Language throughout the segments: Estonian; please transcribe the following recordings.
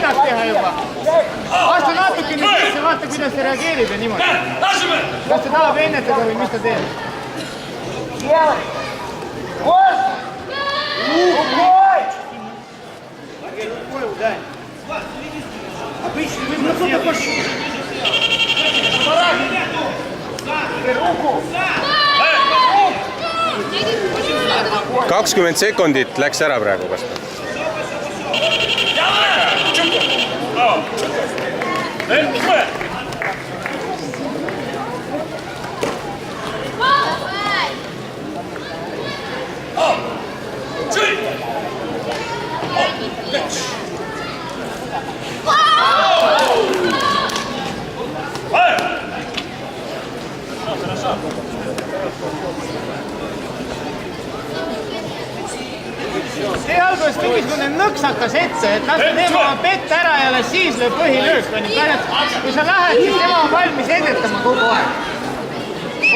midagi teha juba. Astu natukene sisse, vaata kuidas ta reageerib ja niimoodi. Kas ta tahab ennetada või mis ta teeb? Kakskümmend sekundit läks ära praegu kas. See alguses mingisugune nõksakas ette, et las tema pett ära ja alles siis lööb põhilöök. Kui sa lähed, siis tema on valmis edetama kogu aeg.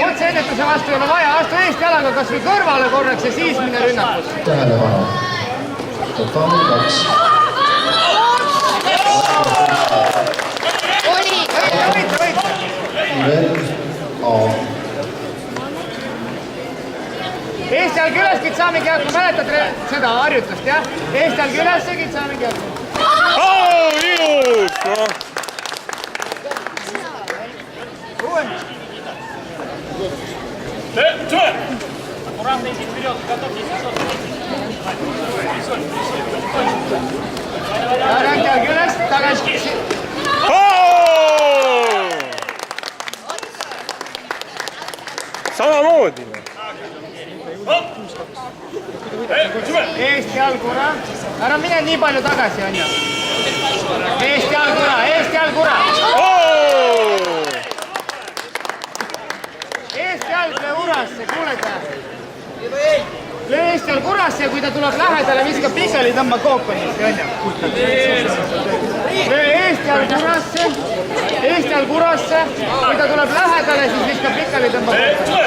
Otse edetuse vastu ei ole vaja, astu eest jalaga kas või kõrvale korraks ja siis mine rünnakusse. Tähelepanu. Total 2. Võite. A. Eesti jalg üles, kitsaamegi jalg, kui mäletad seda harjutust, jah? Eesti jalg üles ja kitsaamegi jalg. Ilus! Ränk jalg üles, tagasi. Samamoodi. Eesti jalg ura. Ära mine nii palju tagasi, on ju. Eesti jalg ura, Eesti jalg ura. Eesti jalg löö urasse, kuulete? Löö Eesti jalg urasse ja kui ta tuleb lähedale, viskab pikali, tõmba kookonisse, on ju. Löö Eesti jalg urasse, Eesti jalg urasse. Kui ta tuleb lähedale, siis viskab pikali, tõmba kookonisse.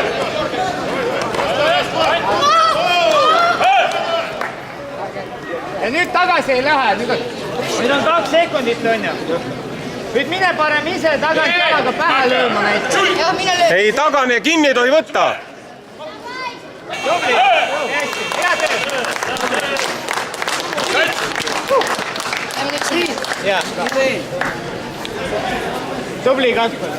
Ja nüüd tagasi ei lähe, nüüd on 2 sekundit, on ju. Nüüd mine parem ise tagant jalaga pähe lööma näiteks. Ei, tagane kinni ei tohi võtta. Tubli, hästi, hea töö. Tubli Kaspar.